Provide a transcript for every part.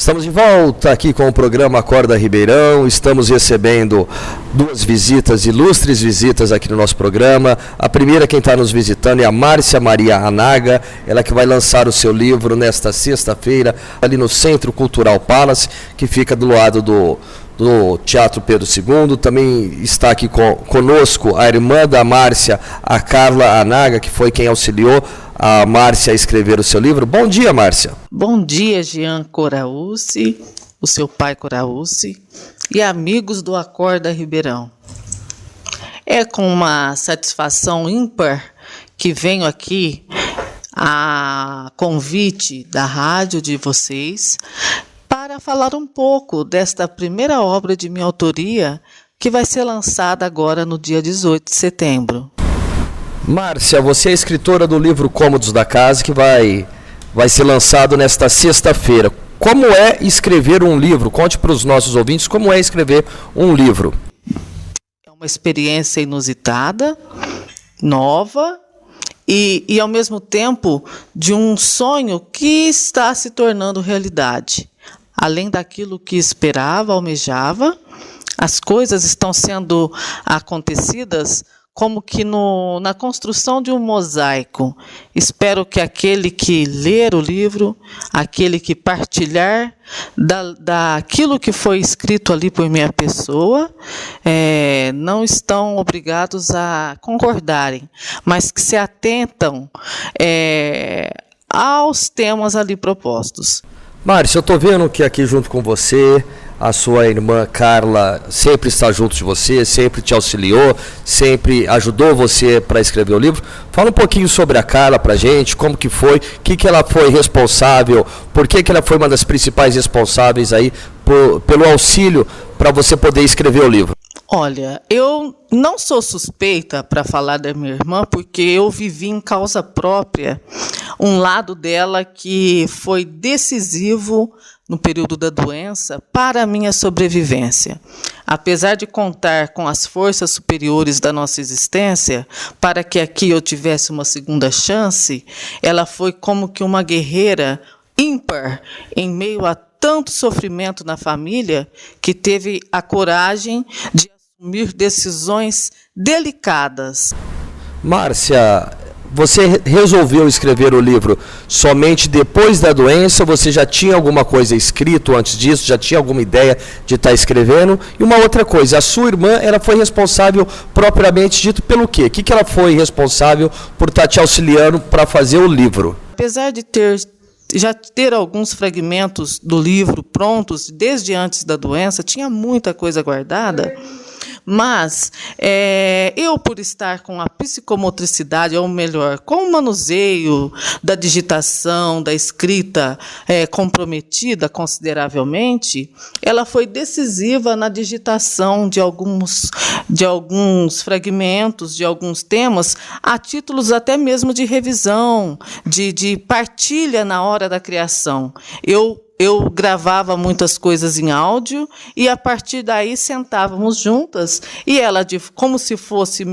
Estamos de volta aqui com o programa Acorda Ribeirão. Estamos recebendo duas visitas, ilustres visitas aqui no nosso programa. A primeira, quem está nos visitando, é a Márcia Maria Anaga, ela que vai lançar o seu livro nesta sexta-feira, ali no Centro Cultural Palace, que fica do lado do Teatro Pedro II. Também está aqui conosco a irmã da Márcia, a Carla Anaga, que foi quem auxiliou a Márcia a escrever o seu livro. Bom dia, Márcia. Bom dia, Jean Coraúci, o seu pai Coraúci, e amigos do Acorda Ribeirão. É com uma satisfação ímpar que venho aqui a convite da rádio de vocês para falar um pouco desta primeira obra de minha autoria que vai ser lançada agora no dia 18 de setembro. Márcia, você é escritora do livro Cômodos da Casa, que vai ser lançado nesta sexta-feira. Como é escrever um livro? Conte para os nossos ouvintes como é escrever um livro. É uma experiência inusitada, nova e ao mesmo tempo de um sonho que está se tornando realidade. Além daquilo que esperava, almejava, as coisas estão sendo acontecidas como que na construção de um mosaico. Espero que aquele que ler o livro, aquele que partilhar daquilo que foi escrito ali por minha pessoa, não estão obrigados a concordarem, mas que se atentam aos temas ali propostos. Márcia, eu estou vendo que aqui junto com você, a sua irmã Carla sempre está junto de você, sempre te auxiliou, sempre ajudou você para escrever o livro. Fala um pouquinho sobre a Carla para a gente, como que foi, o que ela foi responsável, por que ela foi uma das principais responsáveis aí pelo auxílio para você poder escrever o livro. Olha, eu não sou suspeita para falar da minha irmã, porque eu vivi em causa própria um lado dela que foi decisivo no período da doença para a minha sobrevivência. Apesar de contar com as forças superiores da nossa existência, para que aqui eu tivesse uma segunda chance, ela foi como que uma guerreira ímpar em meio a tanto sofrimento na família, que teve a coragem de assumir decisões delicadas. Márcia, você resolveu escrever o livro somente depois da doença? Você já tinha alguma coisa escrito antes disso? Já tinha alguma ideia de estar escrevendo? E uma outra coisa, a sua irmã, ela foi responsável propriamente dito pelo quê? O que ela foi responsável por estar te auxiliando para fazer o livro? Apesar de já ter alguns fragmentos do livro prontos desde antes da doença, tinha muita coisa guardada. Mas eu, por estar com a psicomotricidade, ou melhor, com o manuseio da digitação, da escrita comprometida consideravelmente, ela foi decisiva na digitação de alguns fragmentos, de alguns temas, a títulos até mesmo de revisão, de partilha na hora da criação. Eu gravava muitas coisas em áudio e, a partir daí, sentávamos juntas e ela, como se fosse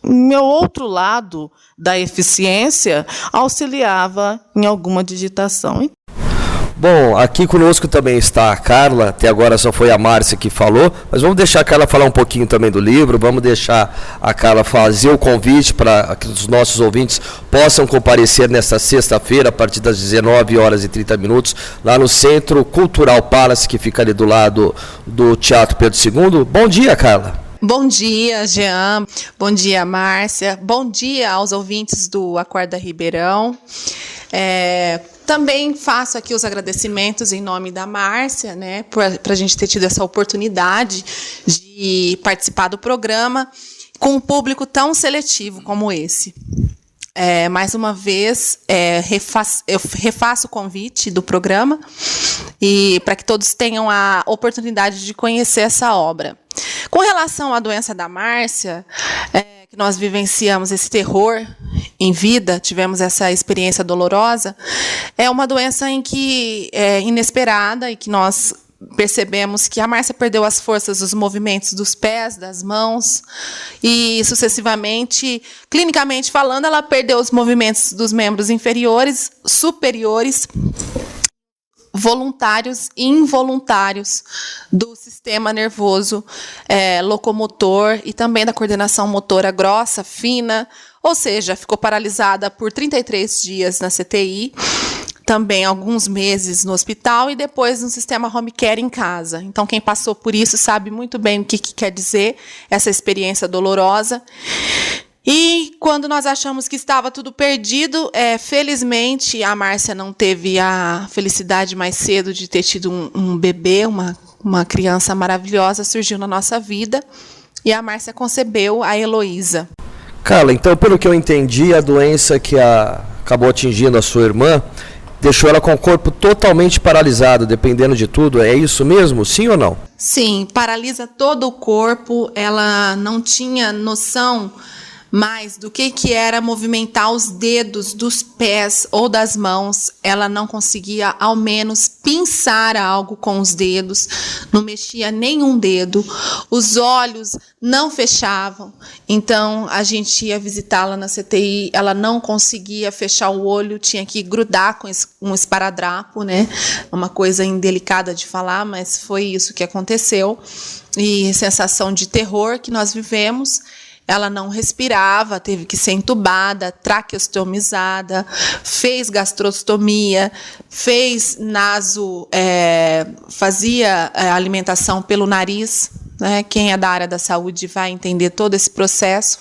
meu outro lado da eficiência, auxiliava em alguma digitação. Bom, aqui conosco também está a Carla, até agora só foi a Márcia que falou, mas vamos deixar a Carla falar um pouquinho também do livro, vamos deixar a Carla fazer o convite para que os nossos ouvintes possam comparecer nesta sexta-feira, a partir das 19h30, lá no Centro Cultural Palace, que fica ali do lado do Teatro Pedro II. Bom dia, Carla. Bom dia, Jean. Bom dia, Márcia. Bom dia aos ouvintes do Acorda Ribeirão. Também faço aqui os agradecimentos em nome da Márcia, né, para a gente ter tido essa oportunidade de participar do programa com um público tão seletivo como esse. Mais uma vez, eu refaço o convite do programa e para que todos tenham a oportunidade de conhecer essa obra. Com relação à doença da Márcia, que nós vivenciamos esse terror em vida, tivemos essa experiência dolorosa, é uma doença em que é inesperada e que nós percebemos que a Márcia perdeu as forças dos movimentos dos pés, das mãos, e sucessivamente, clinicamente falando, ela perdeu os movimentos dos membros inferiores, superiores, voluntários e involuntários do sistema nervoso locomotor e também da coordenação motora grossa, fina, ou seja, ficou paralisada por 33 dias na CTI, também alguns meses no hospital e depois no sistema home care em casa. Então, quem passou por isso sabe muito bem o que quer dizer essa experiência dolorosa. E quando nós achamos que estava tudo perdido, felizmente a Márcia não teve a felicidade mais cedo de ter tido um bebê, uma criança maravilhosa surgiu na nossa vida, e a Márcia concebeu a Heloísa. Carla, então, pelo que eu entendi, a doença que acabou atingindo a sua irmã deixou ela com o corpo totalmente paralisado, dependendo de tudo. É isso mesmo? Sim ou não? Sim, paralisa todo o corpo. Ela não tinha noção mais do que era movimentar os dedos dos pés ou das mãos. Ela não conseguia, ao menos, pinçar algo com os dedos, não mexia nenhum dedo, os olhos não fechavam. Então, a gente ia visitá-la na CTI, ela não conseguia fechar o olho, tinha que grudar com um esparadrapo, né? Uma coisa indelicada de falar, mas foi isso que aconteceu. E sensação de terror que nós vivemos. Ela não respirava, teve que ser entubada, traqueostomizada, fez gastrostomia, fez fazia alimentação pelo nariz, né? Quem é da área da saúde vai entender todo esse processo.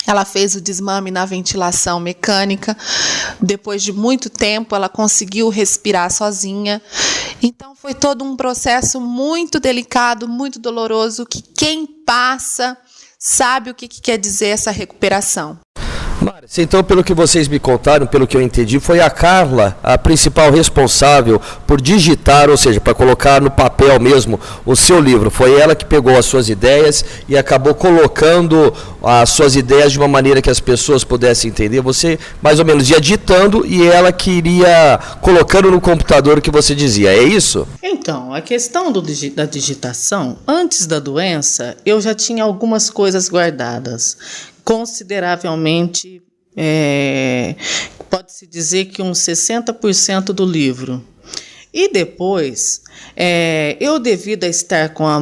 Ela fez o desmame na ventilação mecânica. Depois de muito tempo, ela conseguiu respirar sozinha. Então, foi todo um processo muito delicado, muito doloroso, que quem passa sabe o que quer dizer essa recuperação. Márcia, então, pelo que vocês me contaram, pelo que eu entendi, foi a Carla a principal responsável por digitar, ou seja, para colocar no papel mesmo o seu livro. Foi ela que pegou as suas ideias e acabou colocando as suas ideias de uma maneira que as pessoas pudessem entender. Você, mais ou menos, ia ditando e ela que iria colocando no computador o que você dizia. É isso? Então, a questão da digitação, antes da doença, eu já tinha algumas coisas guardadas. Consideravelmente, pode-se dizer que uns 60% do livro. E depois, eu, devido a estar com a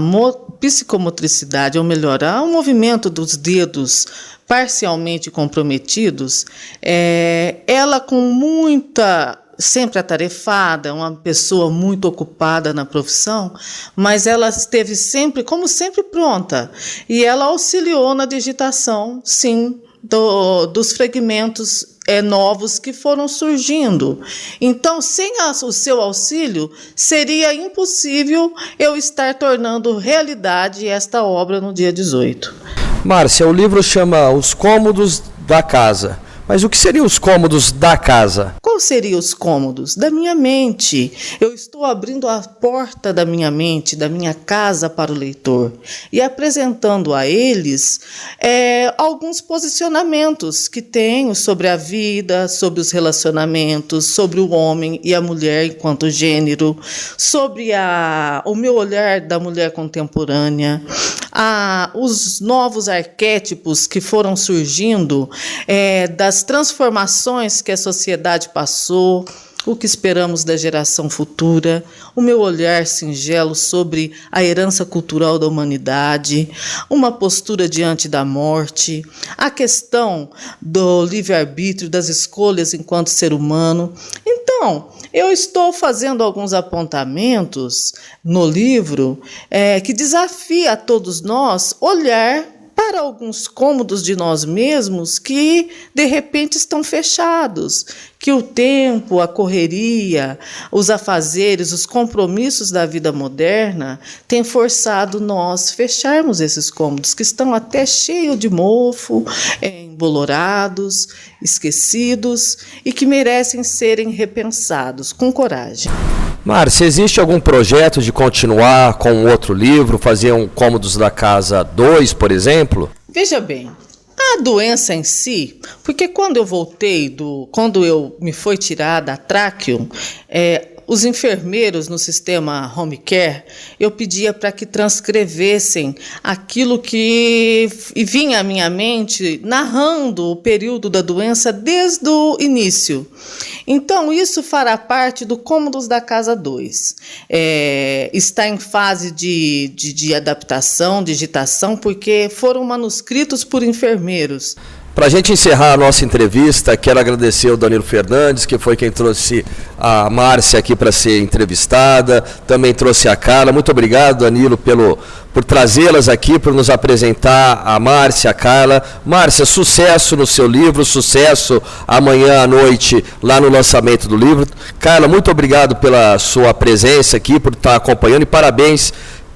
psicomotricidade, ou melhor, o movimento dos dedos parcialmente comprometidos, ela com muita... sempre atarefada, uma pessoa muito ocupada na profissão, mas ela esteve sempre, como sempre, pronta. E ela auxiliou na digitação, sim, dos fragmentos novos que foram surgindo. Então, sem o seu auxílio, seria impossível eu estar tornando realidade esta obra no dia 18. Márcia, o livro chama Os Cômodos da Casa. Mas o que seriam os cômodos da casa? Quais seriam os cômodos? Da minha mente. Eu estou abrindo a porta da minha mente, da minha casa para o leitor e apresentando a eles alguns posicionamentos que tenho sobre a vida, sobre os relacionamentos, sobre o homem e a mulher enquanto gênero, sobre o meu olhar da mulher contemporânea, os novos arquétipos que foram surgindo das transformações que a sociedade passou, o que esperamos da geração futura, o meu olhar singelo sobre a herança cultural da humanidade, uma postura diante da morte, a questão do livre-arbítrio, das escolhas enquanto ser humano. Então, eu estou fazendo alguns apontamentos no livro que desafia a todos nós olhar para alguns cômodos de nós mesmos que, de repente, estão fechados, que o tempo, a correria, os afazeres, os compromissos da vida moderna têm forçado nós fecharmos esses cômodos, que estão até cheios de mofo, embolorados, esquecidos e que merecem serem repensados com coragem. Márcia, existe algum projeto de continuar com outro livro, fazer um Cômodos da Casa 2, por exemplo? Veja bem, a doença em si, porque quando eu voltei, quando eu me foi tirada a tráqueo, os enfermeiros no sistema home care, eu pedia para que transcrevessem aquilo que vinha à minha mente, narrando o período da doença desde o início. Então, isso fará parte do Cômodos da Casa 2. Está em fase de adaptação, digitação, porque foram manuscritos por enfermeiros. Para a gente encerrar a nossa entrevista, quero agradecer ao Danilo Fernandes, que foi quem trouxe a Márcia aqui para ser entrevistada, também trouxe a Carla. Muito obrigado, Danilo, por trazê-las aqui, por nos apresentar a Márcia, a Carla. Márcia, sucesso no seu livro, sucesso amanhã à noite lá no lançamento do livro. Carla, muito obrigado pela sua presença aqui, por estar acompanhando, e parabéns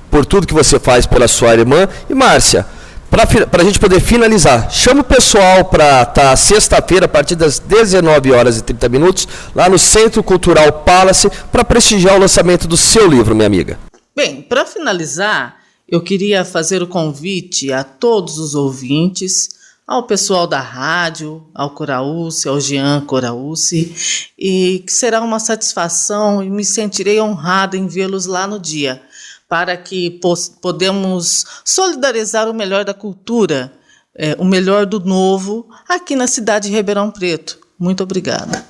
por tudo que você faz pela sua irmã. E Márcia, para a gente poder finalizar, chama o pessoal para estar sexta-feira, a partir das 19h30, lá no Centro Cultural Palace, para prestigiar o lançamento do seu livro, minha amiga. Bem, para finalizar, eu queria fazer o convite a todos os ouvintes, ao pessoal da rádio, ao Coraúce, ao Jean Coraúce, e que será uma satisfação e me sentirei honrada em vê-los lá no dia, para que podemos solidarizar o melhor da cultura, o melhor do novo, aqui na cidade de Ribeirão Preto. Muito obrigada.